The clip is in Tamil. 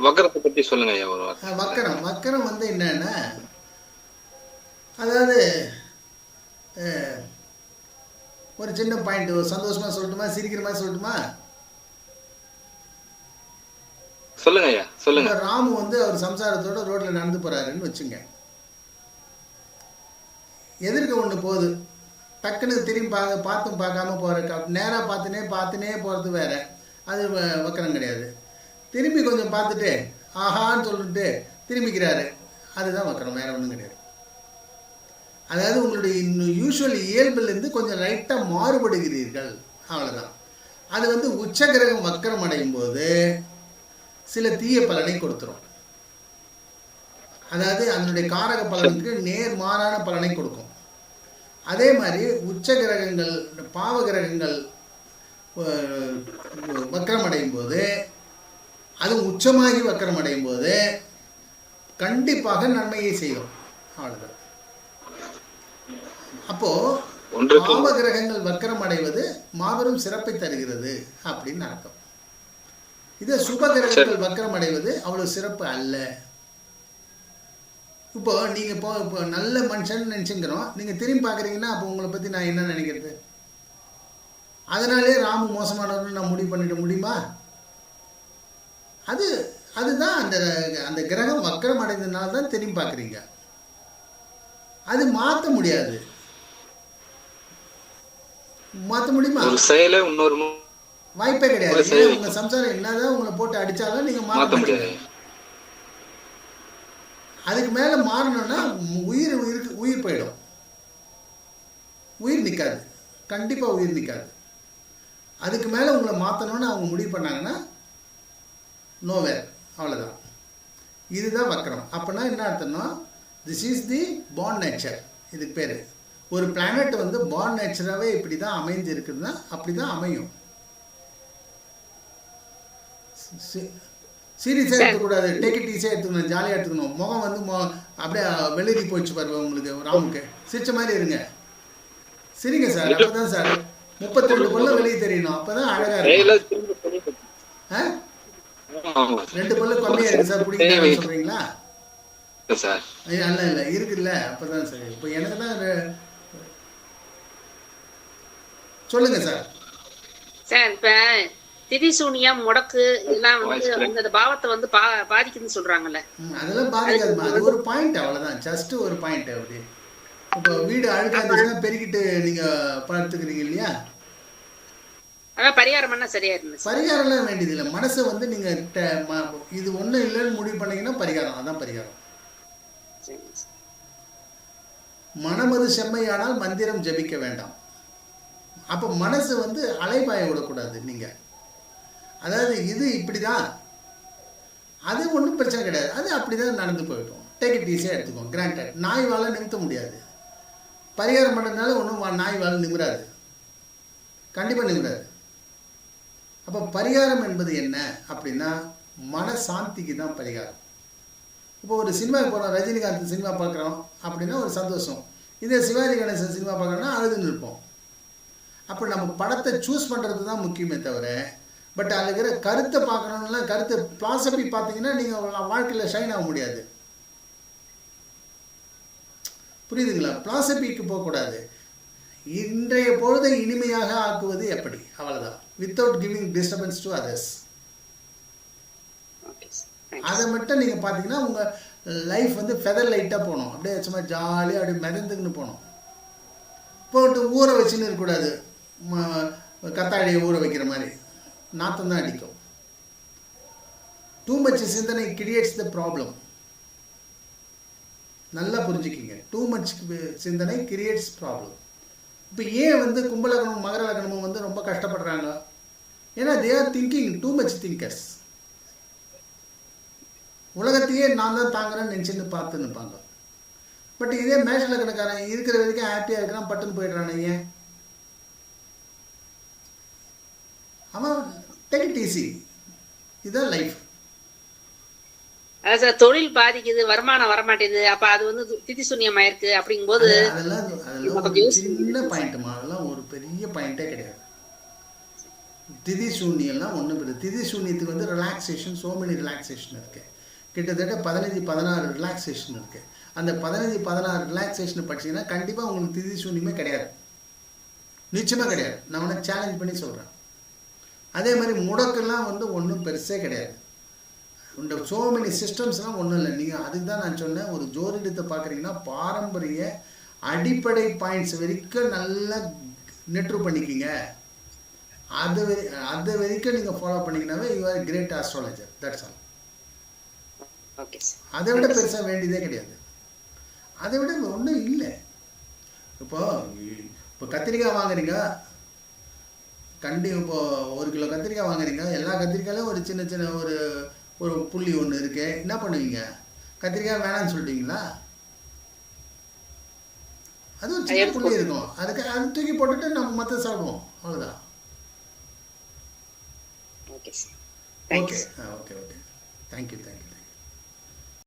வக்கரத்தை பத்தி சொல்லுங்க ஐயா ஒரு வக்கரம் வக்கரம் வந்து என்னன்னா, அதாவது ஒரு சின்ன பாயிண்ட், ஒரு சந்தோஷமா சொல்லட்டுமா, சிரிக்கிற மாதிரி சொல்லட்டுமா? சொல்லுங்க ஐயா சொல்லுங்க. ராமு வந்து அவர் சம்சாரத்தோட ரோட்ல நடந்து போறாருன்னு வச்சுங்க. எதிர்க்க ஒன்று போகுது, டக்குன்னு திரும்பி பார்த்தும் பார்க்காம போற, நேராக பார்த்துனே போகிறது வேற, அது வக்கரம் கிடையாது. திரும்பி கொஞ்சம் பார்த்துட்டு ஆஹான்னு சொல்லிட்டு திரும்பிக்கிறாரு, அதுதான் வக்கரம், வேற ஒன்றும் கிடையாது. அதாவது உங்களுடைய யூஸ்வல் இயல்பிலிருந்து கொஞ்சம் லைட்டாக மாறுபடுகிறீர்கள், அவ்வளோதான். அது வந்து உச்சகிரகம் வக்கரம் அடையும் போது சில தீய பலனை கொடுத்துரும். அதாவது அதனுடைய காரக பலனுக்கு நேர்மாறான பலனை கொடுக்கும். அதே மாதிரி உச்ச கிரகங்கள், பாவ கிரகங்கள் வக்கரம் அடையும் போது, அது உச்சமாகி வக்கரம் அடையும் போது கண்டிப்பாக நன்மையை செய்யும், அவ்வளவுதான். அப்போ பாவ கிரகங்கள் வக்கரம் அடைவது மாபெரும் சிறப்பை தருகிறது அப்படின்னு அர்த்தம். இதே சுப கிரகங்கள் வக்கரம் அடைவது அவ்வளவு சிறப்பு அல்ல. இப்போ நீங்க இப்போ நல்ல மனுஷன் நினைச்சுக்கிறோம், நீங்க திரும்பி பாக்குறீங்கன்னா அப்போ உங்களை பத்தி நான் என்ன நினைக்கிறது? அதனாலே ராமு மோசமானவர்னு நான் முடிவு பண்ணிட முடியுமா? அதுதான் அந்த கிரகம் வக்கரம் அடைந்ததுனால தான் திரும்பி பார்க்குறீங்க. அது மாற்ற முடியாது. மாற்ற முடியுமா? வாய்ப்பே கிடையாது. உங்க சம்சாரம் என்னதான் உங்களை போட்டு அடிச்சாலும் நீங்க மாற்ற முடியாது. அதுக்கு மேல மாறணும்னா உயிர் போயிடும், உயிர் நிற்காது, கண்டிப்பா உயிர் நிற்காது. அதுக்கு மேல உங்களை மாற்றணும்னு அவங்க முடிவு பண்ணாங்கன்னா நோவேர், அவ்வளோதான். இதுதான் வக்கரம். அப்படின்னா என்ன அர்த்தம்னா, this is the born nature. இதுக்கு பேர் ஒரு பிளானட் வந்து பார்ன் நேச்சராகவே இப்படி தான் அமைஞ்சு இருக்குதுன்னா அப்படி தான் அமையும். சீரியஸாக எடுத்துக்கூடாது, டேக் இட் ஈஸியாக எடுத்துக்கணும், ஜாலியாக எடுத்துக்கணும். முகம் வந்து அப்படியே வெளிரி போச்சு பாருங்க உங்களுக்கு. ராமுக்கு சிரிச்ச மாதிரி இருங்க, சரிங்க சார். அப்போதான் சார் 32 பல்ல வெளியே தெரியணும், அப்போதான் அழகா இருக்கும். 2 பல்லு கம்மியா இருக்கு சார், பிடிக்க சொல்றீங்களா? இல்ல இருக்குல்ல, அப்பதான் சரி. இப்போ எனக்கு தான் சொல்லுங்க சார். சார் இப்ப திரிசூனியம், முடக்கு இதெல்லாம் வந்து அந்த பாவத்தை வந்து பாதிக்குதுன்னு சொல்றாங்கல்ல. அதெல்லாம் பாதிக்காதுமா, அது ஒரு பாயிண்ட், அவ்வளவுதான். ஜஸ்ட் ஒரு பாயிண்ட். அப்படி இப்போ வீடு அழுக்கா இருந்துச்சுன்னா பெருக்கிட்டு நீங்க படுத்துக்கிறீங்க இல்லையா, அதான் பரிகாரம் பண்ணா சரியா இருக்கு. பரிகாரம்லாம் வேண்டியது இல்லை. மனசை வந்து நீங்க இது ஒண்ணும் இல்லைன்னு முடிவு பண்ணீங்கன்னா பரிகாரம், அதான் பரிகாரம். மனமது செம்மையானால் மந்திரம் ஜபிக்க வேண்டாம். அப்போ மனசு வந்து அலைபாய விடக்கூடாது. நீங்க அதாவது இது இப்படிதான், அது ஒன்றும் பிரச்சனை கிடையாது, அது அப்படிதான் நடந்து போயிட்டோம். டேக் இட் ஈஸியாக எடுத்துக்கோங்க. கிராண்டட். நாய் வாழை நிறுத்த முடியாது, பரிகாரம் பண்ணுறதுனால ஒன்றும் நாய் வாழை நிமிராது, கண்டிப்பாக நிமிராது. அப்போ பரிகாரம் என்பது என்ன அப்படின்னா, மனசாந்திக்கு தான் பரிகாரம். இப்போ ஒரு சினிமாவுக்கு போகிறோம், ரஜினிகாந்த் சினிமா பார்க்குறோம் அப்படின்னா ஒரு சந்தோஷம். இதே சிவாஜி கணேசன் சினிமா பார்க்குறோன்னா அழுதுன்னு இருப்போம். அப்போ நம்ம படத்தை சூஸ் பண்ணுறது தான் முக்கியமே தவிர, பட் அதில் இருக்கிற கருத்தை பார்க்கணும்னா, கருத்தை பிலாசபி பார்த்தீங்கன்னா நீங்கள் வாழ்க்கையில் ஷைன் ஆக முடியாது. புரியுதுங்களா? பிலாசபிக்கு போகக்கூடாது. இன்றைய பொழுதை இனிமையாக ஆக்குவது எப்படி, அவ்வளோதான். Without giving disturbance to others. அதை மட்டும் நீங்கள் பார்த்தீங்கன்னா உங்கள் லைஃப் வந்து ஃபெதர் லைட்டாக போகணும், அப்படியே சும்மா ஜாலியாக அப்படியே மிதந்துக்குன்னு போகணும். போட்டு ஊற வச்சுன்னு இருக்கக்கூடாது, கத்தாழையை ஊற வைக்கிற மாதிரி நாத்தம் தான் அடிக்கும். டூ மச் சிந்தனை கிரியேட்ஸ் த ப்ராப்ளம். நல்லா புரிஞ்சுக்கிங்க, டூ மச் சிந்தனை கிரியேட்ஸ் ப்ராப்ளம். இப்போ ஏன் வந்து கும்பலகணமும் மகர லக்னமும் வந்து ரொம்ப கஷ்டப்படுறாங்க? ஏன்னா they are thinking too much thinkers. உலகத்தையே நான் தான் தாங்குறேன்னு நினச்சின்னு பார்த்து நிற்பாங்க. பட் இதே மேஷ லக்னக்காரன் இருக்கிற வரைக்கும் ஹாப்பியாக இருக்கிறான், பட்டுன்னு போயிடுறானே ஏன்? அவன் டேக் இட் ஈஸி, இதுதான் லைஃப். தொழில் பாதிக்குது, வருமானம் வரமாட்டேது, அப்ப அது வந்து திதி சூன்யமாயிருக்கு அப்படிங்கும்போது அதெல்லாம் சின்ன பாயிண்ட்மா, அதெல்லாம் ஒரு பெரிய பாயிண்டே கிடையாது. திதி சூன்யம்லாம் ஒன்றும் இல்லை. திதி சூன்யத்துக்கு வந்து ரிலாக்ஸேஷன், சோ மெனி ரிலாக்ஸேஷன் இருக்குது. கிட்டத்தட்ட 15-16 ரிலாக்ஸேஷன் இருக்குது. அந்த 15-16 ரிலாக்ஸேஷனை படிச்சிங்கன்னா கண்டிப்பாக உங்களுக்கு திதி சூன்யமே கிடையாது, நிச்சயமாக கிடையாது. நான் உனக்கு சேலஞ்ச் பண்ணி சொல்கிறேன். அதே மாதிரி முடக்கெல்லாம் வந்து ஒன்றும் பெருசே கிடையாது. இந்த சோ மெனி சிஸ்டம்ஸ்லாம் ஒன்றும் இல்லை. நீங்கள் அதுக்கு தான் நான் சொன்னேன், ஒரு ஜோதிடத்தை பார்க்குறீங்கன்னா பாரம்பரிய அடிப்படை பாயிண்ட்ஸ் வரைக்கும் நல்லா நெட்ரு பண்ணிக்கிங்க. அது வரைக்கும் நீங்கள் ஃபாலோ பண்ணிங்கனாவே you are great astrologer. That's all. Okay sir. அதை விட பெருசாக வேண்டியதே கிடையாது. அதை விட ஒன்றும் இல்லை. இப்போ கத்திரிக்காய் வாங்குறீங்க, இப்போ 1 கிலோ கத்திரிக்காய் வாங்குறீங்க. எல்லா கத்திரிக்காயிலும் ஒரு சின்ன சின்ன ஒரு புள்ளி ஒன்று இருக்கு. என்ன பண்ணுவீங்க? கத்திரிக்காய் வேணான்னு சொல்லிட்டீங்களா? அது ஒரு சின்ன புள்ளி இருக்கும், அது தூக்கி போட்டுட்டு நம்ம மற்ற சாப்பிடுவோம், அவ்வளோதான். Okay sir. Okay okay okay. Thank you.